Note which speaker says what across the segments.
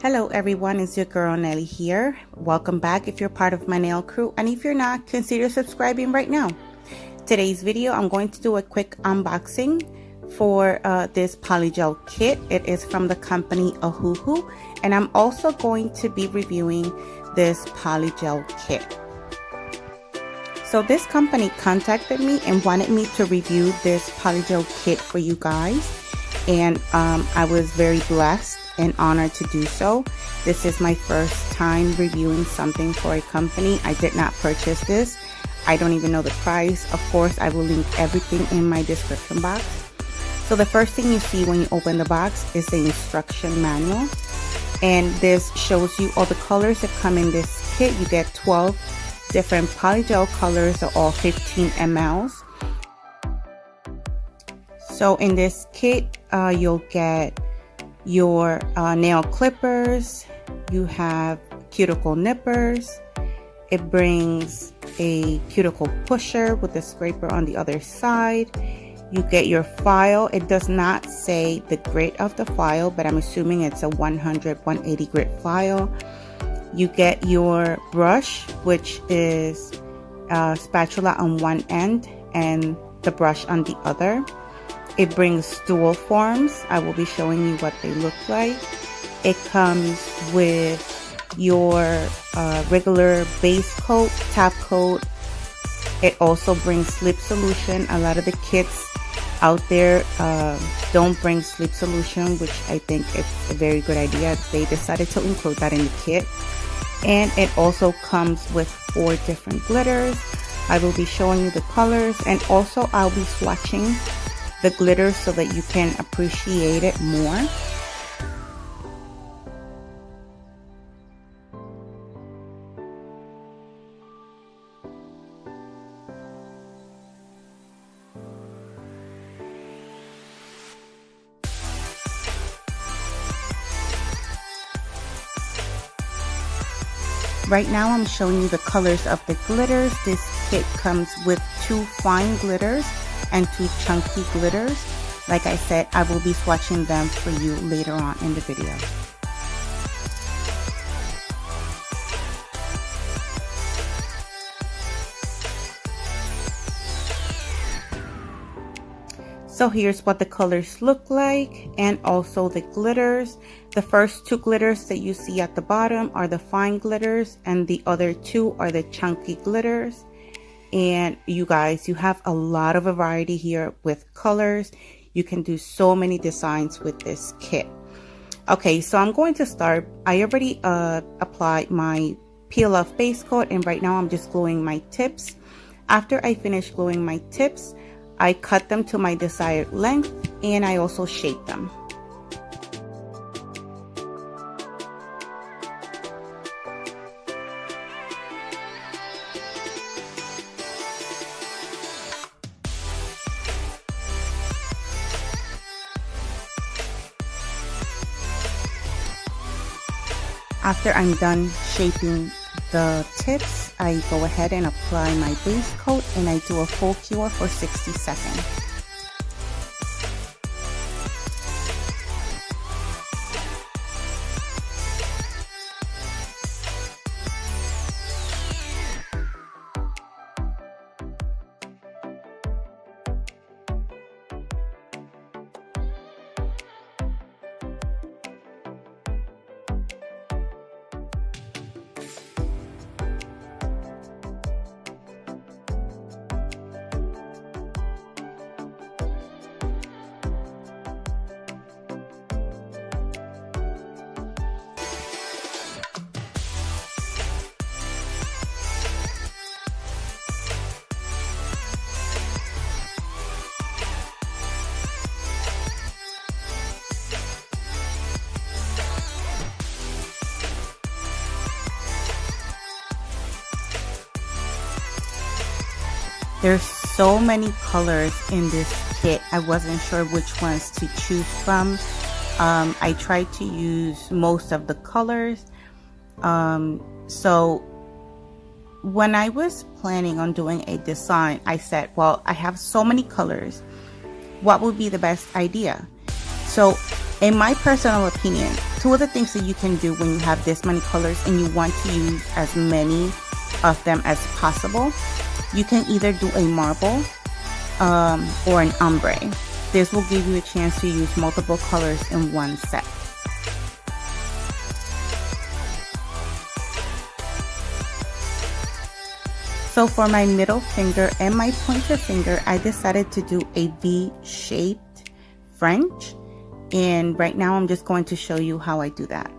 Speaker 1: Hello everyone, it's your girl Nelly here. Welcome back if you're part of my nail crew, and if you're not, consider subscribing right now. Today's video, I'm going to do a quick unboxing for this Polygel kit. It is from the company Ohuhu, and I'm also going to be reviewing this Polygel kit. So this company contacted me and wanted me to review this Polygel kit for you guys, and I was very blessed and honored to do so. This is my first time reviewing something for a company. I did not purchase this. I don't even know the price. Of course, I will link everything in my description box. So the first thing you see when you open the box is the instruction manual, and this shows you all the colors that come in this kit. You get 12 different Polygel colors, are all 15 mLs. So in this kit, you'll get your nail clippers, you have cuticle nippers, it brings a cuticle pusher with a scraper on the other side, you get your file. It does not say the grit of the file, but I'm assuming it's a 100-180 grit file. You get your brush, which is a spatula on one end and the brush on the other. It brings dual forms. I will be showing you what they look like. It comes with your regular base coat, top coat. It also brings sleep solution. A lot of the kits out there don't bring sleep solution, which I think it's a very good idea. They decided to include that in the kit. And it also comes with 4 different glitters. I will be showing you the colors, and also I'll be swatching the glitter so that you can appreciate it more. Right now I'm showing you the colors of the glitters. This kit comes with 2 fine glitters and 2 chunky glitters. Like I said, I will be swatching them for you later on in the video. So here's what the colors look like, and also the glitters. The first 2 glitters that you see at the bottom are the fine glitters, and the other 2 are the chunky glitters. And you guys, you have a lot of a variety here with colors. You can do so many designs with this kit. Okay, so I'm going to start. I already applied my peel off base coat, and right now I'm just gluing my tips. After I finish gluing my tips, I cut them to my desired length, and I also shape them. After I'm done shaping the tips, I go ahead and apply my base coat, and I do a full cure for 60 seconds. There's so many colors in this kit. I wasn't sure which ones to choose from. I tried to use most of the colors. So when I was planning on doing a design, I said, well, I have so many colors. What would be the best idea? So in my personal opinion, two of the things that you can do when you have this many colors and you want to use as many of them as possible, you can either do a marble or an ombre. This will give you a chance to use multiple colors in one set. So for my middle finger and my pointer finger, I decided to do a V-shaped French. And right now I'm just going to show you how I do that.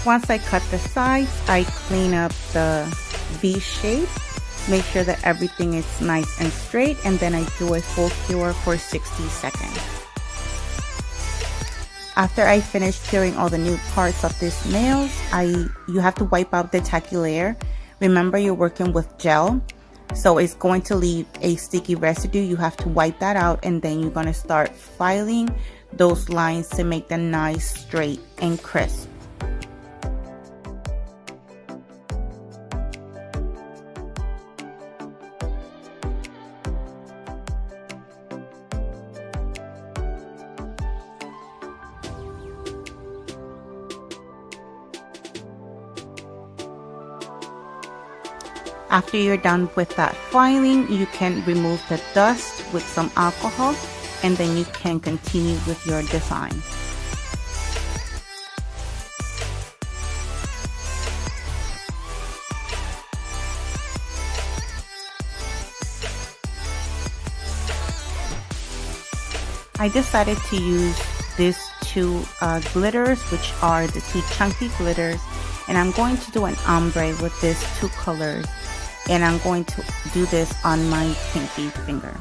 Speaker 1: Once I cut the sides, I clean up the V shape, make sure that everything is nice and straight, and then I do a full cure for 60 seconds. After I finish curing all the nude parts of these nails, you have to wipe out the tacky layer. Remember, you're working with gel, so it's going to leave a sticky residue. You have to wipe that out, and then you're going to start filing those lines to make them nice, straight, and crisp. After you're done with that filing, you can remove the dust with some alcohol, and then you can continue with your design. I decided to use these two glitters, which are the two chunky glitters, and I'm going to do an ombre with these two colors. And I'm going to do this on my pinky finger.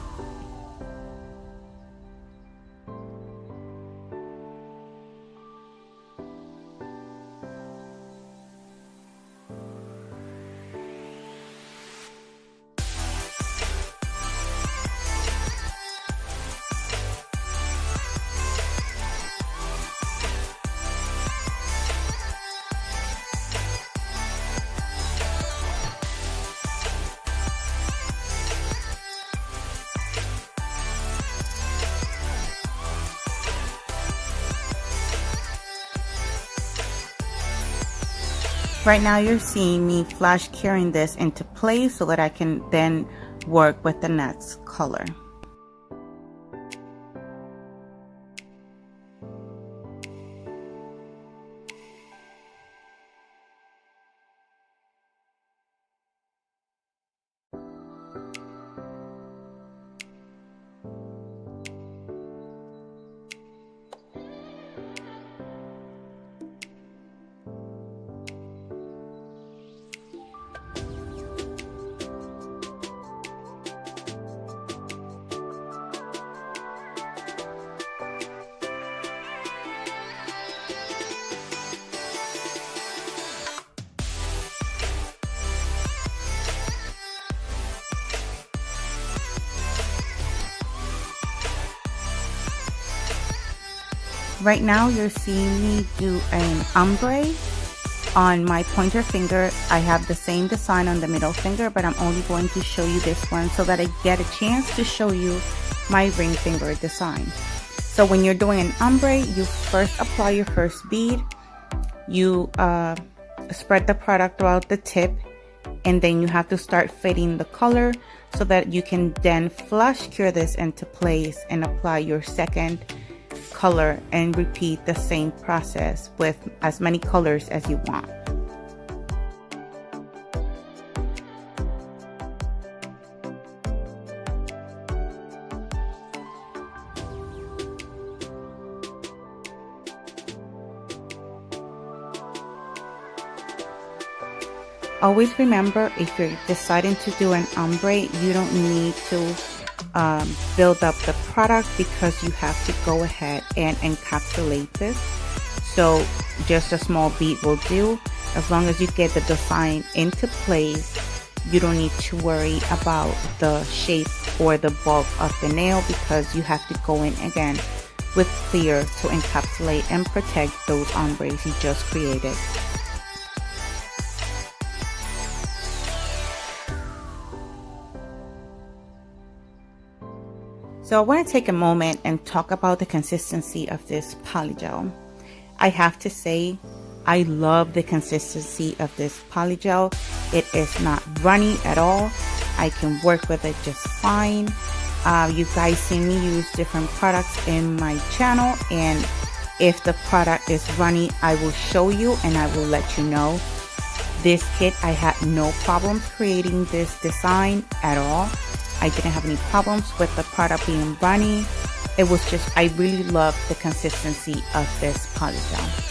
Speaker 1: Right now you're seeing me flash curing this into place so that I can then work with the next color. Right now you're seeing me do an ombre on my pointer finger. I have the same design on the middle finger, but I'm only going to show you this one so that I get a chance to show you my ring finger design. So when you're doing an ombre, you first apply your first bead, you spread the product throughout the tip, and then you have to start fading the color so that you can then flush cure this into place and apply your second color and repeat the same process with as many colors as you want. Always remember, if you're deciding to do an ombre, you don't need to build up the product, because you have to go ahead and encapsulate this. So just a small bead will do. As long as you get the design into place, you don't need to worry about the shape or the bulk of the nail, because you have to go in again with clear to encapsulate and protect those ombres you just created. So I want to take a moment and talk about the consistency of this polygel. I have to say, I love the consistency of this polygel. It is not runny at all. I can work with it just fine. You guys see me use different products in my channel, and if the product is runny, I will show you and I will let you know. This kit, I had no problems creating this design at all. I didn't have any problems with the product being runny. It was just, I really love the consistency of this polygel.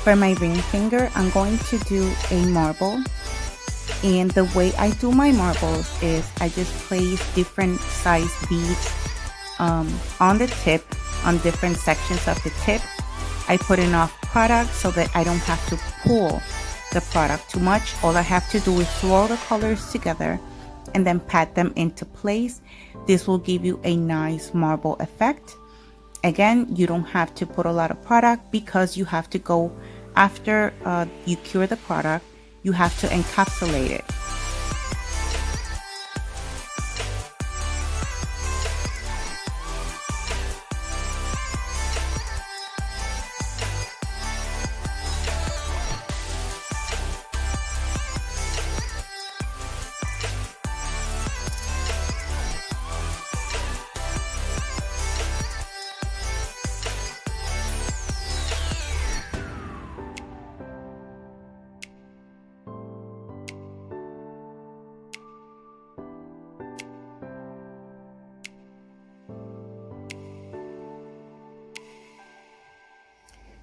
Speaker 1: For my ring finger, I'm going to do a marble, and the way I do my marbles is I just place different size beads on the tip, on different sections of the tip. I put enough product so that I don't have to pull the product too much. All I have to do is swirl the colors together and then pat them into place. This will give you a nice marble effect. Again, you don't have to put a lot of product, because you have to go, after you cure the product, you have to encapsulate it.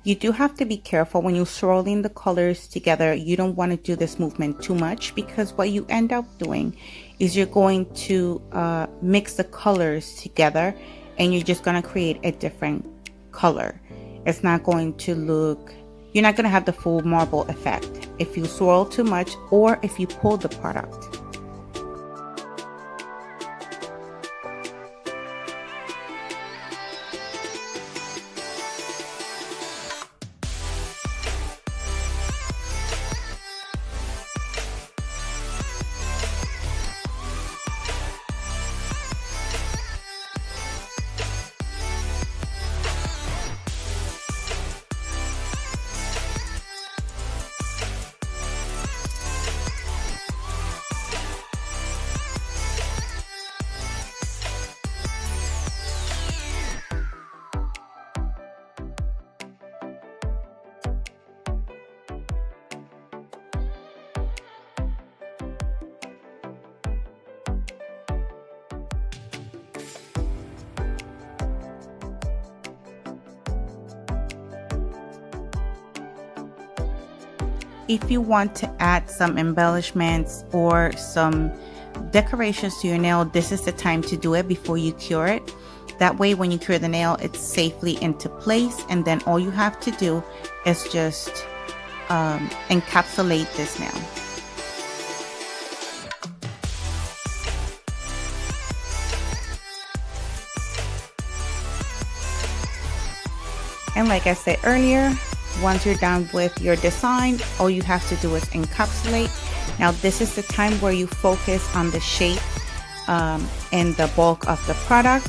Speaker 1: You do have to be careful when you're swirling the colors together. You don't want to do this movement too much, because what you end up doing is you're going to mix the colors together, and you're just going to create a different color. It's not going to look, you're not going to have the full marble effect if you swirl too much or if you pull the product. if you want to add some embellishments or some decorations to your nail, this is the time to do it before you cure it. That way when you cure the nail, it's safely into place, and then all you have to do is just encapsulate this nail. And like I said earlier, once you're done with your design, all you have to do is encapsulate. Now this is the time where you focus on the shape and the bulk of the product.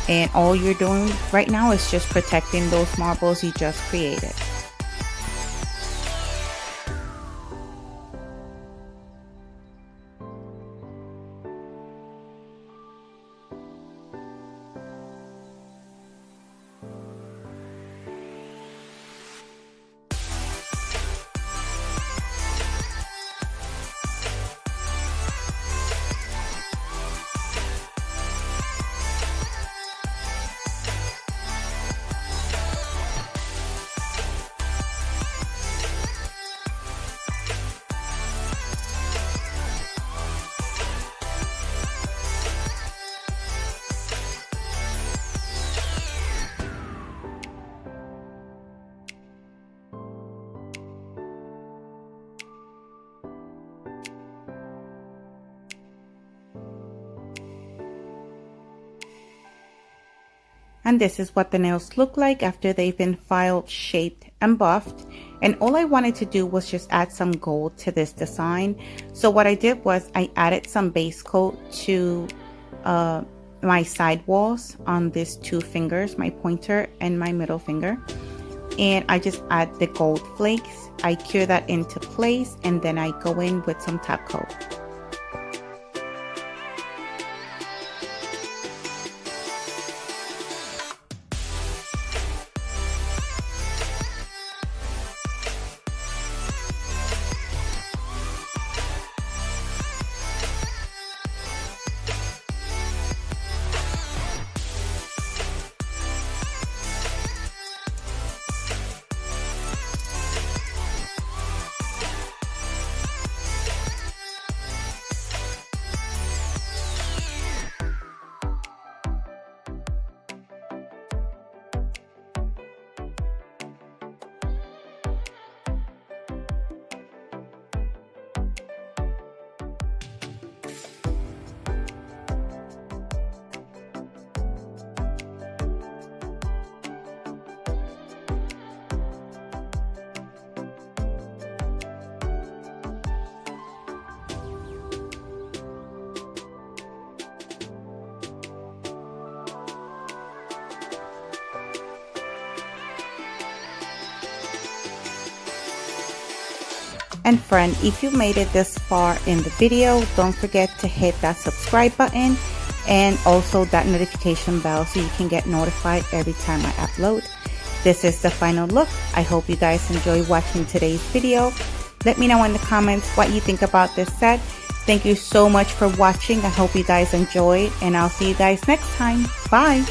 Speaker 1: And all you're doing right now is just protecting those marbles you just created. And this is what the nails look like after they've been filed, shaped, and buffed. And all I wanted to do was just add some gold to this design. So what I did was I added some base coat to my side walls on these two fingers, my pointer and my middle finger. And I just add the gold flakes. I cure that into place, and then I go in with some top coat. And friend, if you made it this far in the video, don't forget to hit that subscribe button and also that notification bell so you can get notified every time I upload. This is the final look. I hope you guys enjoy watching today's video. Let me know in the comments what you think about this set. Thank you so much for watching. I hope you guys enjoyed, and I'll see you guys next time. Bye!